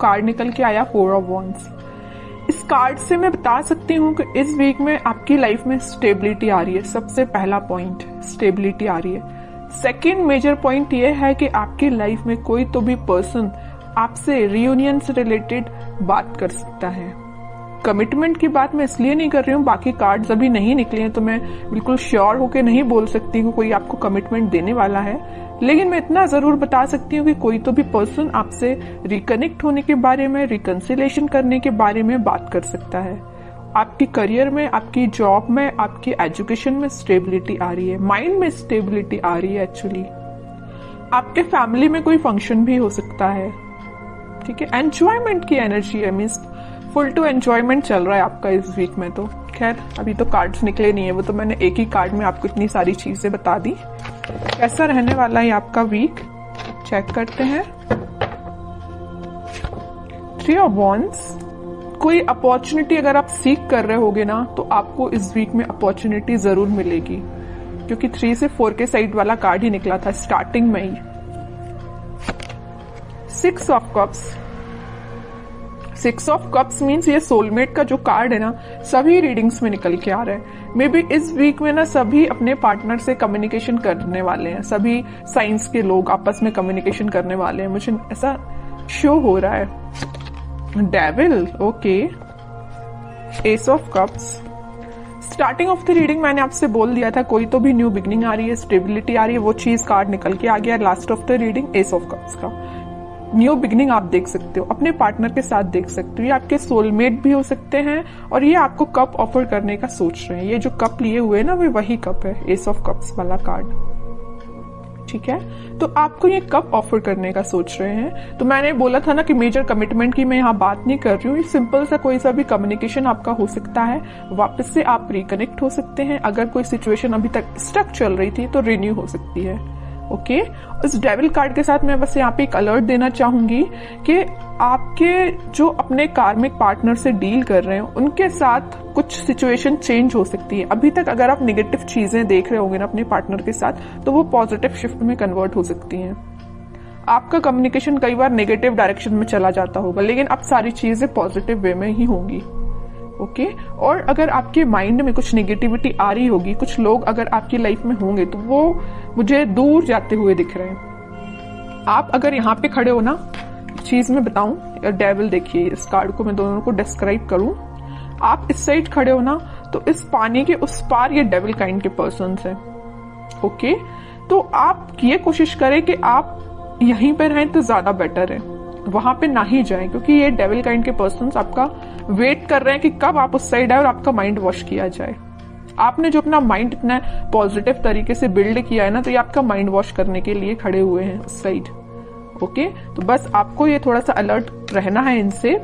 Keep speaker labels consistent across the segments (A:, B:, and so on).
A: Card निकल के आया 4 ऑफ वॉन्ड्स। इस कार्ड से मैं बता सकती हूँ कि इस वीक में आपकी लाइफ में स्टेबिलिटी आ रही है। सबसे पहला पॉइंट स्टेबिलिटी आ रही है। सेकेंड मेजर पॉइंट ये है कि आपकी लाइफ में कोई तो भी पर्सन आपसे रियूनियन से रिलेटेड बात कर सकता है। कमिटमेंट की बात मैं इसलिए नहीं कर रही हूँ, बाकी कार्ड्स अभी नहीं निकले हैं तो मैं बिल्कुल श्योर होके नहीं बोल सकती हूँ कोई आपको कमिटमेंट देने वाला है, लेकिन मैं इतना जरूर बता सकती हूँ कि कोई तो भी पर्सन आपसे रिकनेक्ट होने के बारे में, रिकंसिलेशन करने के बारे में बात कर सकता है। आपकी करियर में, आपकी जॉब में, आपकी एजुकेशन में स्टेबिलिटी आ रही है, माइंड में स्टेबिलिटी आ रही है। एक्चुअली आपके फैमिली में कोई फंक्शन भी हो सकता है, ठीक है। एंजॉयमेंट की एनर्जी है, मीन्स फुल टू एंजॉयमेंट चल रहा है आपका इस वीक में। तो खैर अभी तो कार्ड्स निकले नहीं है, वो तो मैंने एक ही कार्ड में आपको इतनी सारी चीजें बता दी। कैसा रहने वाला है आपका वीक, चेक करते हैं। 3 ऑफ वॉन्ड्स। कोई अपॉर्चुनिटी अगर आप सीख कर रहे होगे ना तो आपको इस वीक में अपॉर्चुनिटी जरूर मिलेगी, क्योंकि 3 से 4 के साइड वाला कार्ड ही निकला था स्टार्टिंग में ही। 6 of cups. 6 of cups means ये सोलमेट का जो कार्ड है ना, सभी रीडिंग्स में निकल के आ रहा है। मे बी इस वीक में ना सभी अपने पार्टनर से कम्युनिकेशन करने वाले हैं, सभी साइंस के लोग आपस में कम्युनिकेशन करने वाले हैं, मुझे ऐसा शो हो रहा है। Devil, okay. S of cups. Starting of the reading मैंने आपसे बोल दिया था कोई तो भी न्यू बिगनिंग आ रही है, स्टेबिलिटी आ रही है, वो चीज कार्ड निकल के आ गया। Last of the reading S of cups का न्यू बिगनिंग आप देख सकते हो, अपने पार्टनर के साथ देख सकते हो। ये आपके सोलमेट भी हो सकते हैं और ये आपको कप ऑफर करने का सोच रहे हैं। ये जो कप लिए हुए हैं ना, वो वही कप है, एस ऑफ कप्स वाला कार्ड, ठीक है। तो आपको ये कप ऑफर करने का सोच रहे हैं। तो मैंने बोला था ना कि मेजर कमिटमेंट की मैं यहाँ बात नहीं कर रही हूँ, सिंपल सा कोई सा भी कम्युनिकेशन आपका हो सकता है, वापस से आप रिकनेक्ट हो सकते हैं। अगर कोई सिचुएशन अभी तक स्टक चल रही थी तो रिन्यू हो सकती है, ओके। इस डेविल कार्ड के साथ मैं बस यहाँ पे एक अलर्ट देना चाहूंगी कि आपके जो अपने कार्मिक पार्टनर से डील कर रहे हैं उनके साथ कुछ सिचुएशन चेंज हो सकती है। अभी तक अगर आप नेगेटिव चीजें देख रहे होंगे ना अपने पार्टनर के साथ, तो वो पॉजिटिव शिफ्ट में कन्वर्ट हो सकती हैं। आपका कम्युनिकेशन कई बार नेगेटिव डायरेक्शन में चला जाता होगा, लेकिन अब सारी चीजें पॉजिटिव वे में ही होंगी, ओके। और अगर आपके माइंड में कुछ नेगेटिविटी आ रही होगी, कुछ लोग अगर आपकी लाइफ में होंगे तो वो मुझे दूर जाते हुए दिख रहे हैं। आप अगर यहाँ पे खड़े हो ना, चीज मैं बताऊं, डेविल देखिए, इस कार्ड को मैं दोनों को डिस्क्राइब करूं। आप इस साइड खड़े हो ना, तो इस पानी के उस पार ये डेविल काइंड के पर्सन है, ओके। तो आप ये कोशिश करें कि आप यहीं पर रहें तो ज्यादा बेटर है, वहां पे ना ही जाएं, क्योंकि ये डेविल काइंड के पर्सन्स आपका वेट कर रहे हैं कि कब आप उस साइड आए और आपका माइंड वॉश किया जाए। आपने जो अपना माइंड इतना पॉजिटिव तरीके से बिल्ड किया है ना, तो ये आपका माइंड वॉश करने के लिए खड़े हुए हैं उस साइड, ओके। तो बस आपको ये थोड़ा सा अलर्ट रहना है इनसे।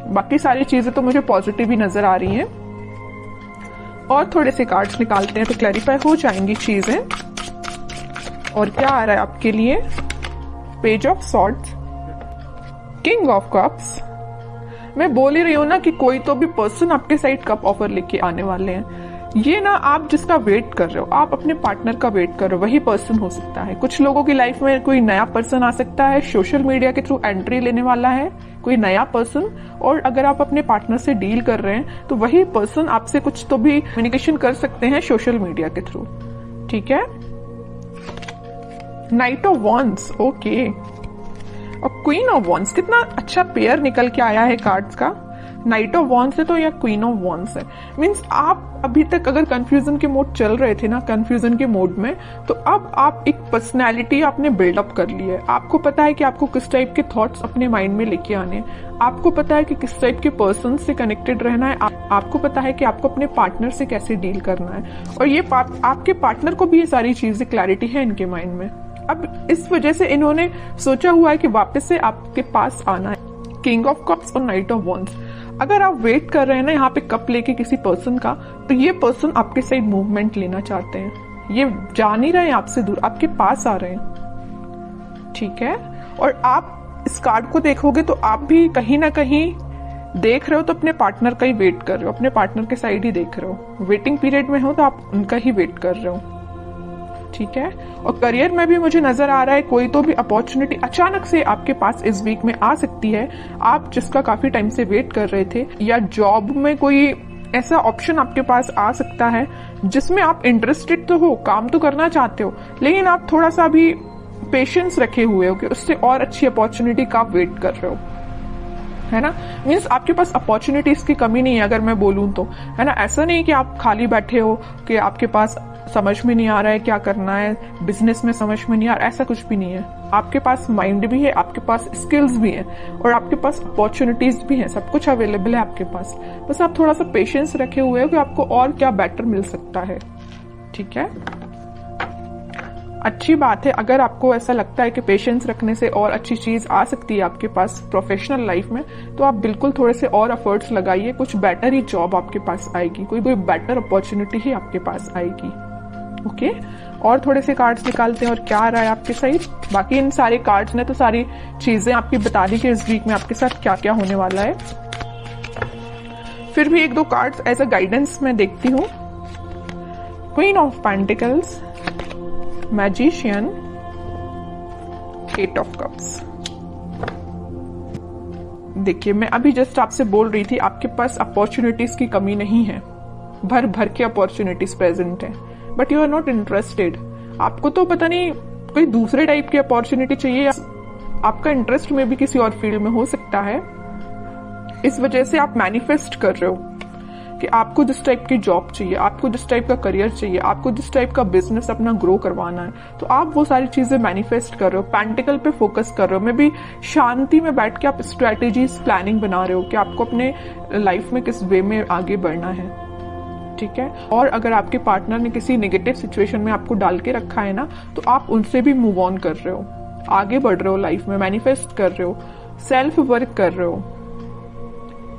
A: बाकी सारी चीजें तो मुझे पॉजिटिव ही नजर आ रही हैं। और थोड़े से कार्ड्स निकालते हैं तो क्लैरिफाई हो जाएंगी चीजें। और क्या आ रहा है आपके लिए, page of swords, king of cups. मैं बोल ही रही हूं ना कि कोई तो भी पर्सन आपके साइड कप ऑफर लेके आने वाले हैं। ये ना आप जिसका वेट कर रहे हो, आप अपने पार्टनर का वेट कर रहे हो, वही पर्सन हो सकता है। कुछ लोगों की लाइफ में कोई नया पर्सन आ सकता है, सोशल मीडिया के थ्रू एंट्री लेने वाला है कोई नया पर्सन। और अगर आप अपने पार्टनर से डील कर रहे हैं तो वही पर्सन आपसे कुछ तो भी कम्युनिकेशन कर सकते हैं सोशल मीडिया के थ्रू, ठीक है। Night of wands, okay. और क्वीन ऑफ वॉन्ड्स, कितना अच्छा पेयर निकल के आया है कार्ड्स का। नाइट ऑफ वॉन्ड्स है तो या क्वीन ऑफ वॉन्ड्स है, मीन्स आप अभी तक अगर कंफ्यूजन के मोड चल रहे थे ना, कंफ्यूजन के मोड में, तो अब आप एक पर्सनैलिटी आपने बिल्डअप कर ली है। आपको पता है कि आपको किस टाइप के थॉट्स अपने माइंड में लेके आने, आपको पता है कि किस टाइप के पर्सन से कनेक्टेड रहना है, आपको पता है कि आपको अपने पार्टनर से कैसे डील करना है। और ये आपके पार्टनर को भी ये सारी चीजें क्लैरिटी है इनके माइंड में। अब इस वजह से इन्होंने सोचा हुआ है कि वापस से आपके पास आना है। किंग ऑफ कप्स और नाइट ऑफ वॉन्ड्स। अगर आप वेट कर रहे हैं ना यहाँ पे कप लेके किसी पर्सन का, तो ये पर्सन आपके साइड मूवमेंट लेना चाहते हैं। ये जा नहीं रहे हैं आपसे दूर, आपके पास आ रहे हैं, ठीक है। और आप इस कार्ड को देखोगे तो आप भी कहीं ना कहीं देख रहे हो तो अपने पार्टनर का ही वेट कर रहे हो, अपने पार्टनर के साइड ही देख रहे हो। वेटिंग पीरियड में हो तो आप उनका ही वेट कर रहे हो, ठीक है। और करियर में भी मुझे नजर आ रहा है कोई तो भी अपॉर्चुनिटी अचानक से आपके पास इस वीक में आ सकती है, आप जिसका काफी टाइम से वेट कर रहे थे, या जॉब में कोई ऐसा ऑप्शन आपके पास आ सकता है जिसमें आप इंटरेस्टेड तो हो, काम तो करना चाहते हो, लेकिन आप थोड़ा सा भी पेशेंस रखे हुए हो कि उससे और अच्छी अपॉर्चुनिटी का आप वेट कर रहे हो, है ना। मीन्स आपके पास अपॉर्चुनिटीज की कमी नहीं है अगर मैं बोलूं तो, है ना। ऐसा नहीं कि आप खाली बैठे हो कि आपके पास समझ में नहीं आ रहा है क्या करना है, बिजनेस में समझ में नहीं आ रहा, ऐसा कुछ भी नहीं है। आपके पास माइंड भी है, आपके पास स्किल्स भी हैं और आपके पास अपॉर्चुनिटीज भी हैं, सब कुछ अवेलेबल है आपके पास। बस आप थोड़ा सा पेशेंस रखे हुए हो कि आपको और क्या बेटर मिल सकता है, ठीक है। अच्छी बात है अगर आपको ऐसा लगता है कि पेशेंस रखने से और अच्छी चीज आ सकती है आपके पास प्रोफेशनल लाइफ में, तो आप बिल्कुल थोड़े से और एफर्ट्स लगाइए, कुछ बेटर ही जॉब आपके पास आएगी, कोई बेटर अपॉर्चुनिटी ही आपके पास आएगी। ओके, और थोड़े से कार्ड्स निकालते हैं और क्या आ रहा है आपके साइड। बाकी इन सारे कार्ड्स ने तो सारी चीजें आपकी बता दी कि इस वीक में आपके साथ क्या क्या होने वाला है। फिर भी एक दो कार्ड्स एज अ गाइडेंस मैं देखती हूँ। Queen of pentacles, magician, eight of cups. देखिए मैं अभी जस्ट आपसे बोल रही थी आपके पास अपॉर्चुनिटीज की कमी नहीं है, भर भर के अपॉर्चुनिटीज प्रेजेंट है, but you are not interested. आपको तो पता नहीं कोई दूसरे टाइप की अपॉर्चुनिटी चाहिए, आपका इंटरेस्ट में भी किसी और फील्ड में हो सकता है। इस वजह से आप मैनिफेस्ट कर रहे हो कि आपको जिस टाइप की जॉब चाहिए, आपको जिस टाइप का करियर चाहिए, आपको जिस टाइप का बिजनेस अपना ग्रो करवाना है, तो आप वो सारी चीजें मैनिफेस्ट कर रहे हो, पेंटिकल पे फोकस कर रहे हो। मे बी शांति में बैठ के आप स्ट्रेटेजीज प्लानिंग बना रहे हो कि आपको अपने लाइफ में किस वे में आगे बढ़ना है, ठीक है। और अगर आपके पार्टनर ने किसी नेगेटिव सिचुएशन में आपको डाल के रखा है ना, तो आप उनसे भी मूव ऑन कर रहे हो, आगे बढ़ रहे हो लाइफ में, मैनिफेस्ट कर रहे हो, सेल्फ वर्क कर रहे हो,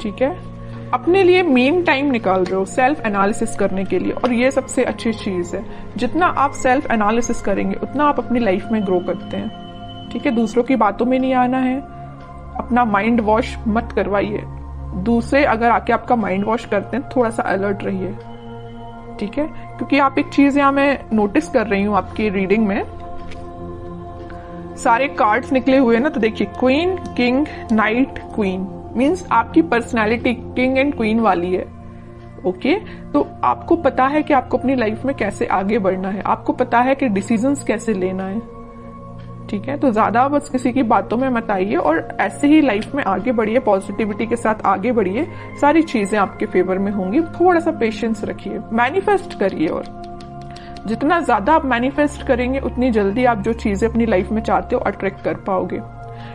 A: ठीक है। अपने लिए मेन टाइम निकाल रहे हो सेल्फ एनालिसिस करने के लिए, और ये सबसे अच्छी चीज है। जितना आप सेल्फ एनालिसिस करेंगे उतना आप अपनी लाइफ में ग्रो करते हैं, ठीक है। दूसरों की बातों में नहीं आना है, अपना माइंड वॉश मत करवाइए। दूसरे अगर आके आपका माइंड वॉश करते हैं, थोड़ा सा अलर्ट रहिए, ठीक है। क्योंकि आप एक चीज यहाँ मैं नोटिस कर रही हूँ आपकी रीडिंग में, सारे कार्ड्स निकले हुए ना, तो देखिए queen, king, night, queen, means आपकी पर्सनैलिटी किंग एंड क्वीन वाली है। ओके, तो आपको पता है कि आपको अपनी लाइफ में कैसे आगे बढ़ना है, आपको पता है कि डिसीजंस कैसे लेना है, ठीक है। तो ज्यादा बस किसी की बातों में मत आइए और ऐसे ही लाइफ में आगे बढ़िए, पॉजिटिविटी के साथ आगे बढ़िए, सारी चीजें आपके फेवर में होंगी। थोड़ा सा पेशेंस रखिए, मैनिफेस्ट करिए, और जितना ज्यादा आप मैनिफेस्ट करेंगे उतनी जल्दी आप जो चीजें अपनी लाइफ में चाहते हो अट्रैक्ट कर पाओगे।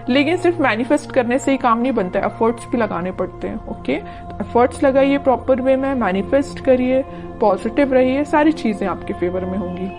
A: लेकिन सिर्फ मैनिफेस्ट करने से ही काम नहीं बनता है, एफर्ट्स भी लगाने पड़ते हैं। ओके, तो एफर्ट्स लगाइए प्रॉपर वे में, मैनिफेस्ट करिए, पॉजिटिव रहिए, सारी चीजें आपके फेवर में होंगी।